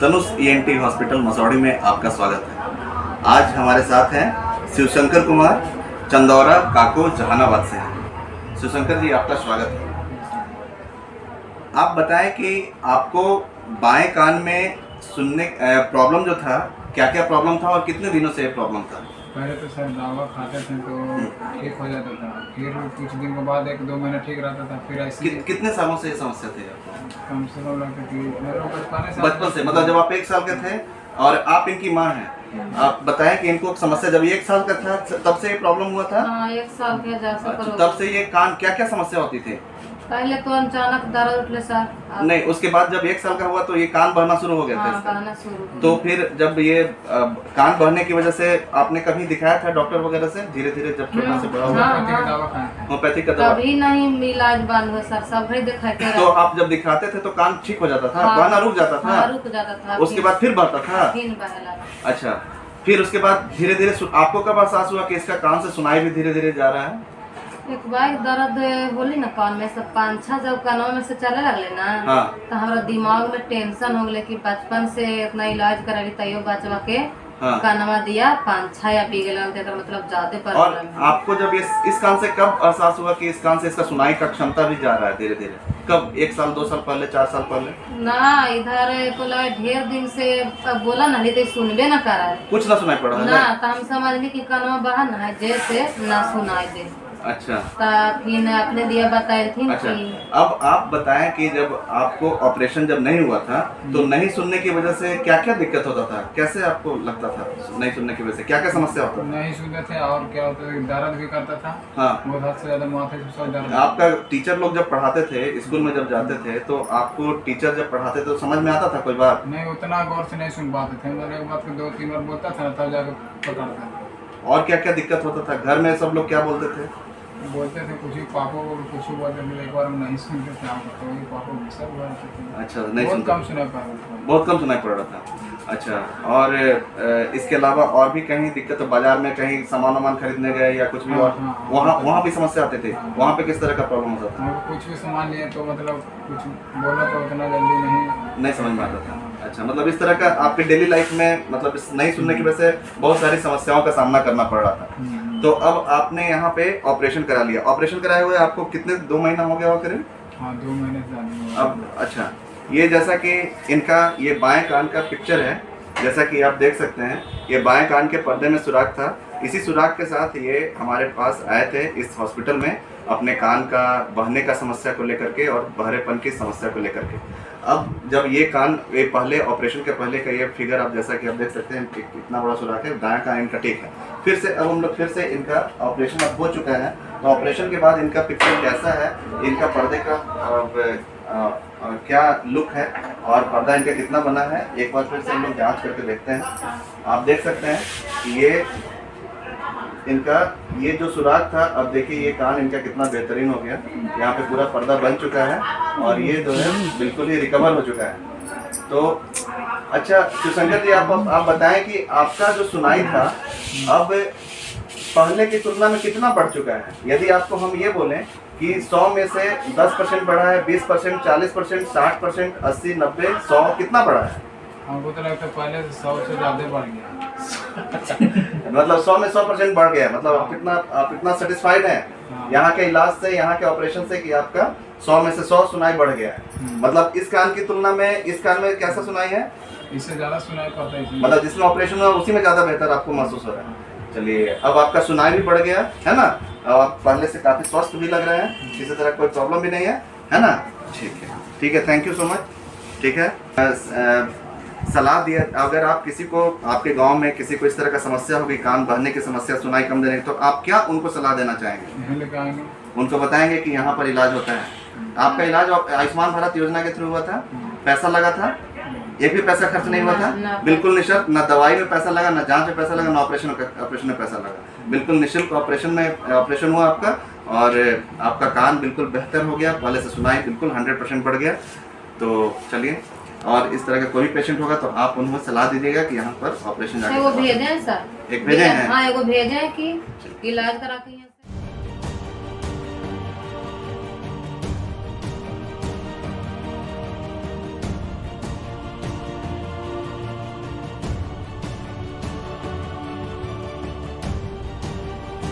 Tanush ENT hospital Masaurhi में आपका स्वागत है। आज हमारे साथ हैं शिवशंकर कुमार, चंदौरा काको जहानाबाद से हैं। शिवशंकर जी, आपका स्वागत है। आप बताएं कि आपको बाएं कान में सुनने प्रॉब्लम जो था, क्या क्या प्रॉब्लम था और कितने दिनों से ये प्रॉब्लम था? पहले तो सर दवा खाते थे तो ठीक हो जाता था, फिर कुछ दिन के बाद 1-2 महीना ठीक रहता था, फिर ऐसे कितने सालों से ये समस्या थी आपको? कम से कम लगता कि बचपन से, मतलब जब आप 1 साल के थे और आप इनकी माँ हैं। आप बताएं कि इनको समस्या जब 1 साल का था तब से ये प्रॉब्लम हुआ था? हाँ, 1 साल के जा सकते। तब से ये कान क्या क्या समस्या होती थी? पहले तो अचानक दर्द उठले सर। नहीं, उसके बाद जब 1 साल का हुआ तो ये कान बहना शुरू हो गया था? हाँ, बहना शुरू। तो फिर जब ये कान बहने की वजह से आपने कभी दिखाया था डॉक्टर वगैरह से? धीरे धीरे जब छोटा से बड़ा हुआ? होम्योपैथिक का दवा? कभी नहीं इलाज बंद हुआ सर, सब ही दिखाते। तो आप जब दिखाते थे तो कान ठीक हो जाता था? हाँ, बहना रुक जाता था? हाँ, रुक जाता था। उसके बाद फिर बढ़ता था? फिर बहला। अच्छा, फिर उसके बाद धीरे धीरे आपको कब एहसास हुआ कि इसका कान से सुनाई भी धीरे धीरे जा रहा है? एक बार दर्द होली ना कान में, सब 5-6 जब कानों में से चले लगले ना। हाँ। तो हमारा दिमाग में टेंशन हो गए कि बचपन से इतना इलाज करा तैयो बचवा के हाँ। कानवा दिया 5-6 या पी गए, मतलब ज्यादा पर। और आपको जब इस कान से कब एहसास हुआ कि इस कान से इसका सुनाई का क्षमता भी जा रहा है धीरे धीरे? कब? 1 साल, 2 साल पहले, 4 साल पहले? ना, इधर को लगा ढेर दिन से बोला ना, नहीं तो सुनबे ना कर रहा है, कुछ ना सुनाई पड़ रहा ना। है? तो हम समझली कि कानवा बाहर ना है, जैसे ना सुनाई दे। अच्छा। तो फिर अपने दिया बताए थी। अच्छा, अब आप बताएं कि जब आपको ऑपरेशन जब नहीं हुआ था तो नहीं सुनने की वजह से क्या क्या दिक्कत होता था? कैसे आपको लगता था नहीं सुनने की वजह से? क्या क्या समस्या होता था? नहीं सुनते थे और क्या होता था, दर्द भी करता था। हाँ। बहुत हद से ज्यादा माथे से सब दर्द। आपका टीचर लोग जब पढ़ाते थे, स्कूल में जब जाते थे तो आपको टीचर जब पढ़ाते थे तो समझ में आता था कोई बात? नहीं, उतना गौर से नहीं सुन पाते थे। मैंने एक बात को 2-3 बार बोलता था तब जाकर पता था। और क्या क्या दिक्कत होता था? घर में सब लोग क्या बोलते थे? बोलते थे कुछ ही, पापा को कुछ ही बोलते थे। एक बार हम नहीं सुनते थे, आप तो पापा सब बोलते थे। अच्छा, नहीं बहुत सुनते? कम सुनाई पड़ रहा था। बहुत कम सुनाई पड़ रहा था। अच्छा, और इसके अलावा और भी कहीं दिक्कत? बाजार में कहीं सामान खरीदने गए या कुछ भी? हाँ, और हाँ, वहाँ भी समस्या आते थे? वहाँ पे किस तरह का प्रॉब्लम होता था? कुछ भी सामान लिए तो मतलब कुछ बोला तो उतना जल्दी नहीं समझ में आता था। अच्छा, मतलब इस तरह का आपके डेली लाइफ में, मतलब इस नहीं सुनने की वजह से बहुत सारी समस्याओं का सामना करना पड़ रहा था। तो अब आपने यहाँ पे ऑपरेशन करा लिया। ऑपरेशन कराए हुए आपको कितने 2 महीना हो गया हो करीब? हाँ, 2 महीने से। अब अच्छा, ये जैसा कि इनका ये बाएं कान का पिक्चर है, जैसा कि आप देख सकते हैं, ये बाएं कान के पर्दे में सुराख था। इसी सुराख के साथ ये हमारे पास आए थे इस हॉस्पिटल में अपने कान का बहने का समस्या को लेकर के और बहरेपन की समस्या को लेकर के। अब जब ये कान, ये पहले ऑपरेशन के पहले का ये फिगर आप जैसा कि आप देख सकते हैं, कितना बड़ा सुराख है। दायां कान इनका ठीक है। फिर से अब हम लोग फिर से इनका ऑपरेशन अब हो चुका है, तो ऑपरेशन के बाद इनका पिक्चर कैसा है, इनका पर्दे का क्या लुक है और पर्दा इनका कितना बना है, एक बार फिर से हम लोग जाँच करके देखते हैं। आप देख सकते हैं कि ये इनका ये जो सुराख था, अब देखिए ये कान इनका कितना बेहतरीन हो गया। यहाँ पे पूरा पर्दा बन चुका है और ये जो है बिल्कुल ही रिकवर हो चुका है। तो अच्छा शिवशंकर जी, आप बताएं कि आपका जो सुनाई था अब पहले की तुलना में कितना बढ़ चुका है? यदि आपको हम ये बोलें कि 100 में से 10% बढ़ा है, 20%, 40%, 60%, 80, 90, 100, कितना बढ़ा है? हमको तो लगता है पहले से 100 से ज़्यादा बढ़ गया। मतलब 100 में 100% बढ़ गया। मतलब आप इतना सेटिस्फाइड हैं यहाँ के इलाज से, यहाँ के ऑपरेशन से कि आपका 100 में से 100 सुनाई बढ़ गया है। मतलब इस कान की तुलना में इस कान में कैसा सुनाई है? इससे ज़्यादा सुनाई पड़ता है। मतलब जिसमें ऑपरेशन हुआ उसी में ज़्यादा बेहतर आपको महसूस हो रहा है। चलिए, अब आपका सुनाई भी बढ़ गया है ना, अब आप पहले से काफ़ी स्वस्थ भी लग रहे हैं, किसी तरह कोई प्रॉब्लम भी नहीं है ना? ठीक है, थैंक यू सो मच। ठीक है, सलाह दिया, अगर आप किसी को, आपके गांव में किसी को इस तरह का समस्या होगी, कान बहने की समस्या, सुनाई कम देने की, तो आप क्या उनको सलाह देना चाहेंगे? उनको बताएंगे कि यहाँ पर इलाज होता है। आपका इलाज आयुष्मान भारत योजना के थ्रू हुआ था? पैसा लगा था? एक भी पैसा खर्च नहीं हुआ था? बिल्कुल निःशुल्क, ना दवाई में पैसा लगा, ना जांच में पैसा लगा, ना ऑपरेशन में पैसा लगा। बिल्कुल निःशुल्क ऑपरेशन हुआ आपका और आपका कान बिल्कुल बेहतर हो गया। पहले से सुनाई बिल्कुल 100% बढ़ गया। तो चलिए, और इस तरह का कोई पेशेंट होगा तो आप उन्हें सलाह दीजिएगा कि यहाँ पर ऑपरेशन भेजें सर, एक भेजें हैं। हाँ, एगो भेजें कि इलाज करा के